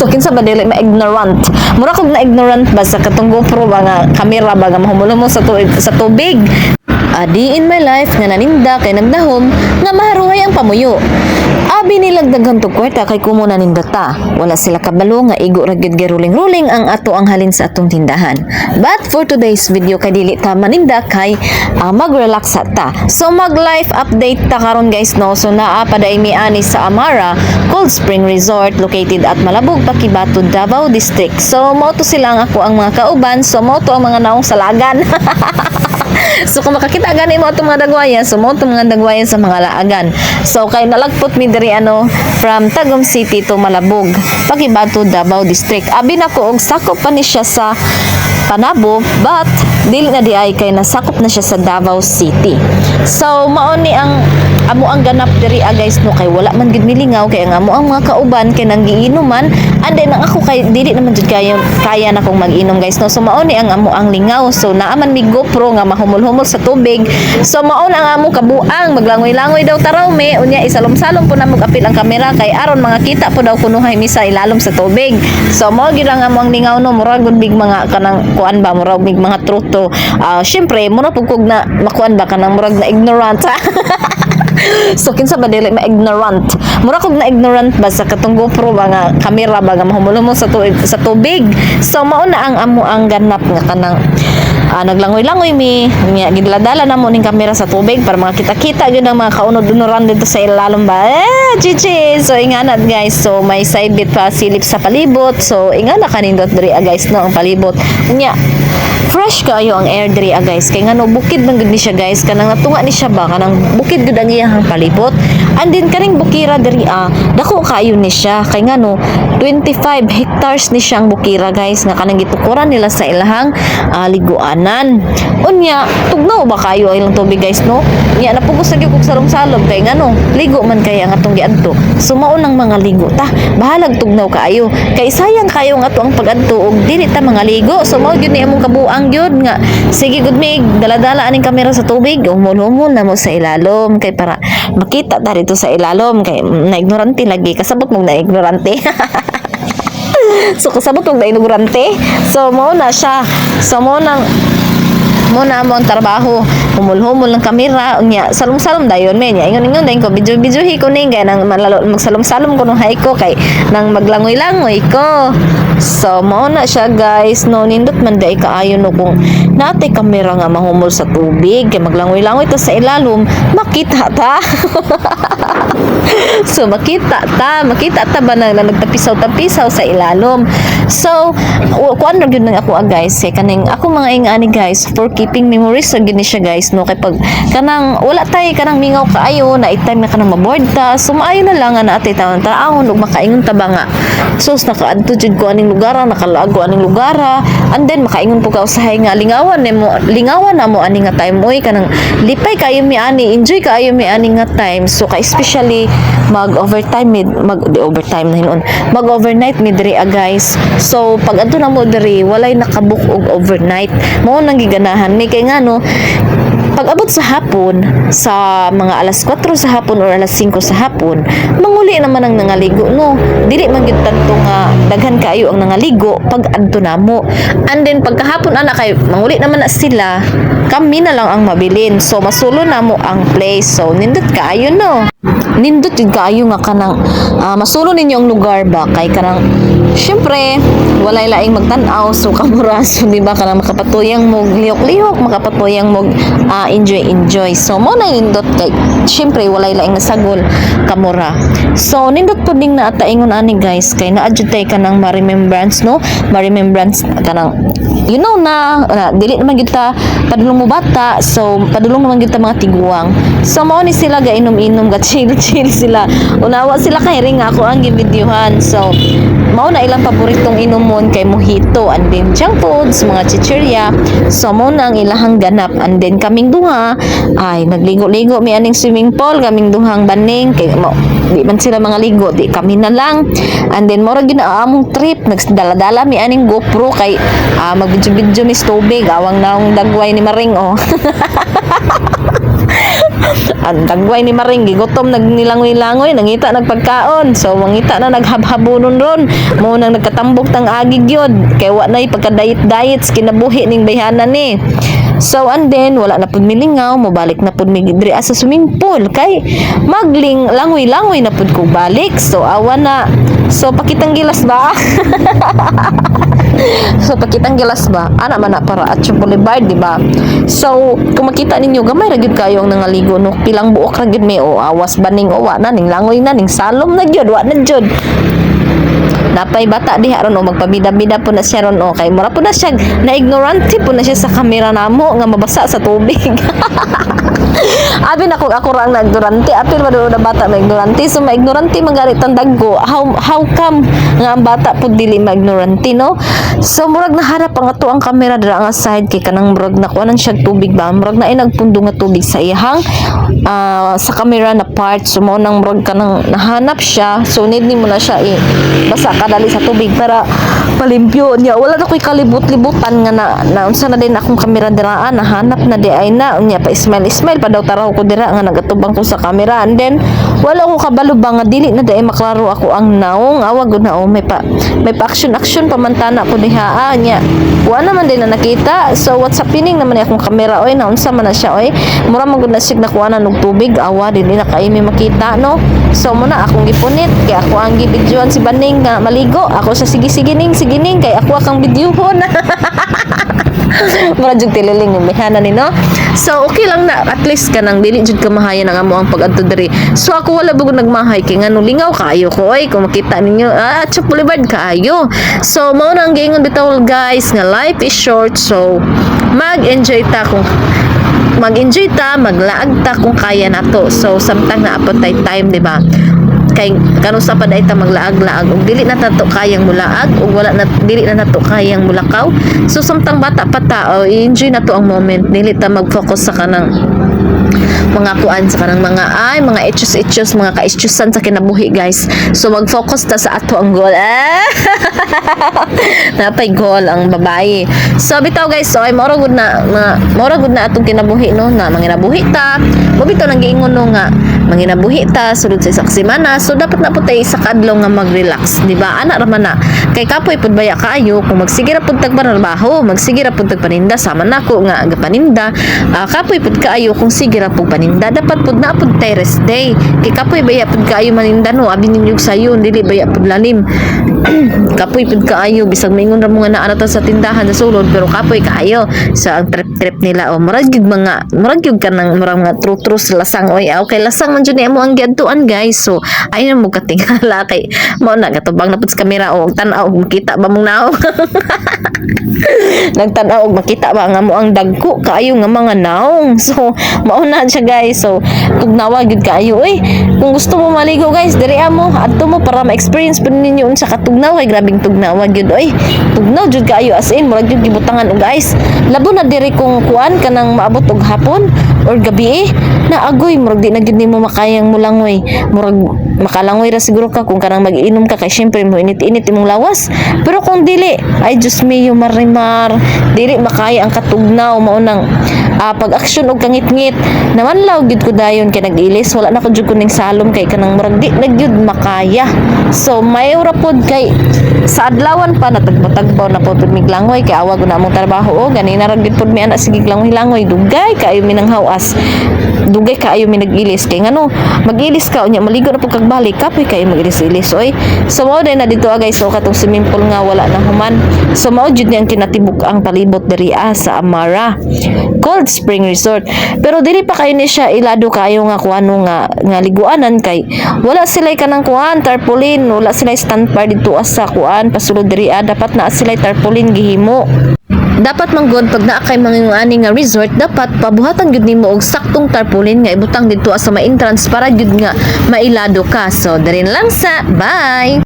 So kinsa ba dili ma-ignorant? Mura kog na ignorant ba sa katong GoPro ba nga camera ba nga mahumulong mo sa tubig? Adi in my life nga naninda kay nagnahom nga maharuhay ang pamuyo. Abi nilang daghan tog kwarta kay kumo nanindata. Wala sila kabalo nga igo ra gyud ruling-ruling ang ato ang halin sa atong tindahan. But for today's video kay dili ta maninda kay mag-relax ta. So mag-life update ta karon guys no. So naa pa day miani sa Amara Cold Spring Resort located at Malabog, Pakibato, Davao District. So mao to sila ang ako ang mga kauban. So mao to ang mga naong salagan. So kung makakita gani mo itong mga dagwayan, so mo itong mga dagwayan sa mga laagan. So kay nalagpot mi diri from Tagum City to Malabog, Pakibato, Davao District. Abi na ko og sakop pa ni siya sa Panabo, but dili na di ay kay nasakop na siya sa Davao City. So mao ni ang amo ang ganap diri guys no, kay wala man gid milingaw kay ang amo ang mga kauban kay nang giinuman, and then ang ako kay dili naman jud kaya na kong mag-inom guys no. So mao ni ang amo ang lingaw. So naa man mi GoPro nga mahumol-humol sa tubig. So mao na ang amo kabuang maglangoy-langoy daw taraw me unya isalom-salom po na mag-apil ang kamera kay aron mga kita po daw kunuhay mi sa ilalom sa tubig. So mao gid ang amo ang lingaw no, murag gud big mga kanang kuan ba, murag big mga truto. Syempre mura pug kog na makuan ba kanang murag na ignorant. So kinsa ba dili ma-ignorant? Mura kog na ignorant ba sa katong GoPro ba nga camera ba nga mahumulong mo sa tubig. So mao na ang amo ang ganap nga kanang naglangoy-langoy mi nya gidala-dala na mo ning kamera sa tubig para mga kita-kita gyud ang mga kaunod-unuran dito sa ilalom ba. Chichi. So ingana guys, so may side bit pa silip sa palibot. So ingana kanindot diri guys no ang palibot. Nya fresh kaayo ang air diri guys kay ngano bukid man gud ni siya guys, kanang natunga ni siya ba kanang bukid gud ang iyang palibot. And then kaning bukira diri dako kaayo ni siya kay ngano 25 hectares ni siyang bukira guys nga kanang gitukuran nila sa ilahang liguanan. Unya tugnaw ba kayo ilang tubig guys no? Nya napugos lagi kog salom-salom kay ngano ligo man kay ang atong giadto. So mao nang mga ligo ta bahalag tugnaw kaayo kay sayang kayo nga ato ang pagadto og dili ta mga ligo. So mao gyud ni among kabuang gyud nga sige gud mig dala-dala aning kamera sa tubig umol-umol na mo sa ilalom kay para makita ta dito sa ilalom kay na ignorante lagi kasabot mong na ignorante. So kasabot mong na ignorante. So mao na siya. So mao nang muna mo ang trabaho humul-humul ng kamera unya salom-salom dayon me nya ingon dayon ko video-videohi ko ning kay nang magsalom-salom ko nung hay ko kay nang maglangoy-langoy ko. So mao na siya guys no, nindot man day kaayo no kung natay kamera nga mahumol sa tubig kay maglangoy-langoy ta sa ilalom makita ta. So makita ta ba na nagtapisaw-tapisaw sa ilalom. So kuan ra gyud nang ako guys kay kaning ako mga ingani guys for keeping memories sa gini siya guys no, kay pag kanang wala tay kanang mingaw kaayo na itime na kanang maboard ta. So maayo na lang nga naatay taon ug makaingon ta ba nga sus nakaadto jud ko aning lugara nakalago aning lugara, and then makaingon po ka usahay nga lingawan na mo ani nga time oy kanang lipay kayo mi ani enjoy kayo mi ani nga time. So ka especially mag overnight mi diri guys. So pag adto na mo diri walay nakabook og overnight mao nang giganahan mi kay ngano pag abot sa hapon sa mga alas 4 sa hapon or alas 5 sa hapon manguli naman ang nangaligo no, dili man gyud tanto nga daghan kaayo ang nangaligo pag adto namo. And then pagkahapon ana kay manguli naman na sila kami na lang ang mabilin. So masulo namo ang place. So nindot kaayo no, nindot jud kaayo nga kanang masulo ninyo ang lugar ba kay kanang syempre walay laing magtan-aw. So kamura so di ba kanang makapatuyang mo lihok-lihok makapatuyang mo enjoy. So mo na nindot kay syempre walay laing nasagol kamura. So nindot po ding na ingon ani guys kay naadjud tay kanang ma-remembrance no, ma-remembrance kanang you know na dili naman gyud ta padulong mo bata. So padulong naman gyud ta mga tiguang. So mao ni sila ga inom-inom ga chill sila. Unawa sila kay ring ako ang givideohan. So mao na ilang paboritong inomon kay mojito and then junk foods mga chichirya. So mao na ang ilahang ganap. And then kaming duha ay nagligo-ligo mi aning swimming pool, kaming duhang baning kay di man sila mga ligo, di kami na lang. And then mora gyud na among trip nagdala-dala mi aning GoPro kay magbidyo-bidyo mi sa tubig awang naong dagway ni Maring oh. Ang tagway ni Maring gigutom nagnilangoy-langoy nangita nagpagkaon. So mangita na naghabhabunon ron. Mo nang nagkatambok tang agig yun. Kay wa nay pagka-diet kinabuhi ning bayhanan ni. So and then wala na pud milingaw, mobalik na pud mi diri sa swimming pool kay magling langoy-langoy na pud ko balik. So awa na. So pakitang gilas ba? So pakitang gilas ba? Ana man na para at Boulevard, di ba? So kung makita ninyo gamay ra gyud kayo ang nangaligo no, pilang buok ra gyud mi o awas baning o wa na ning langoy na ning salom na gyud, wa na gyud. Napay bata diha ron o magpabida-bida po na siya ron o kay mura po na siya na ignorante po na siya sa kamera namo nga mabasa sa tubig. Abi na kung ako ra ang ignorante, apil ba na bata na ignorante, so ma-ignorante magalit ang dagko. How come nga ang bata po dili ma-ignorante, no? So murag naharap ang ato ang kamera dira nga side kay kanang murag nakuanan siya tubig ba, murag na nagpundo nga tubig sa iyang sa camera na part. So mo nang murag kanang nahanap siya, so need ni mo na siya basa kadali sa tubig para palimpyo niya. Wala na ko'y kalibot-libutan nga na unsa na din akong kamera dira, nahanap na di ay na unya pa smile pa daw taraw ko dira nga nagatubang ko sa camera, and then wala ko kabalo ba nga dili na di ay maklaro ako ang naong awag na o may pa action pamantana ko diha nya wala naman din na nakita. So what's happening naman akong kamera oy naunsa man na siya oy mura man gud na sig nakuha na og tubig awa dili na kay may makita, no? So muna akong gipunit kay ako ang gibidyoan si Baning nga maligo, ako sa sige ning kay ako akang bidyuhon. Mura jud tililing yung bihana ni, no? So okay lang na at least kanang dili jud ka mahayan ang amo ang pag-adto diri. So ako wala bugod nagmahay kay ngano lingaw kaayo ko oy kung makita ninyo Boulevard kaayo. So mao na ang giingon bitaw guys nga life is short, so mag-enjoy ta maglaag ta kung kaya nato. So samtang naapot tay time, di ba? Kay kanus sa paday ta maglaag-laag ug dili na tato kayang mulaag ug wala na dili na nato kayang mulakaw. So samtang bata pa ta enjoy nato ang moment, dili ta mag-focus sa kanang mga kuan sa kanang mga etchos mga kaischusan sa kinabuhi guys. So mag-focus ta sa ato ang goal. Napay goal ang babae. So bitaw guys, so ay mora gud na atong kinabuhi, no, na manginabuhi ta. Mo bitaw nang giingon no nga manginabuhi ta sulod sa isak semana. So dapat na pud tay sa kadlaw nga mag-relax, di ba? Ana ra man na. Kay kapoy pud baya kaayo kung magsige ra pud tagtrabaho, magsige ra pud tagpaninda sama nako nga agapaninda. Kapoy pud kaayo kung sige ra pud paninda, dapat pud na pud tay rest day. Kay kapoy baya pud kaayo maninda, no, abi ninyog sayon dili baya pud lalim. Kapoy pud kaayo bisag maingon ra mo nga naa ta sa tindahan sa sulod pero kapoy kaayo sa ang trip nila o murag gyud kanang murag nga true lasang oy okay lasang man jud ni amo ang giadtuan guys. So ayun mo katingala kay mao na gatubang na pud sa kamera o tan-aw makita ba mong naong nagtan-aw og makita ba nga mo ang dagko kaayo nga mga naong. So mao na siya guys. So tugnawa gyud kaayo oy kung gusto mo maligo guys diri amo adto mo para ma-experience pud ninyo unsa ka tugnaw kay grabing tugnawa gyud oy tugnaw jud kaayo as in murag gyud gibutangan og guys labo na diri kung kuan kanang maabot og hapon or gabi na agoy murag di na gyud nimo makayang mulangoy, murag makalangoy ra siguro ka kung kanang mag-inom ka kay syempre mo init-init imong lawas. Pero kung dili ay just me marimar dili makaya ang katugnaw mao nang pag-action og kangit-ngit naman law gyud ko dayon kay nag-ilis wala na ko jud kuning salom kay kanang murag di na gyud makaya. So may ura pod kay sa adlawan pa natagbo-tagbaw na po mig langoy kay awag na among trabaho o ganina ra gyud pod mi ana sige langoy dugay kaayo mi nang hawas dugay kaayo mi nag-ilis kay ngano mag-ilis ka unya maligo na pud kag balik kapoy kaayo mag-ilis-ilis oy. So mao day na dito guys so katong swimming pool nga wala na human. So mao jud ni ang kinatibuk ang palibot diri sa Amara Cold Spring Resort. Pero dili pa kayo ni siya ilado kayo nga kuano nga liguanan kay wala sila kanang kuan tarpaulin, wala sila standby dito sa kuan pasulod diri dapat na sila tarpaulin gihimo. Dapat manggod pag naa kay mga ani nga resort dapat pabuhatan gyud nimo og saktong tarpaulin nga ibutang dito sa ma-entrance para gyud nga mailado ka. So diri lang sa bye.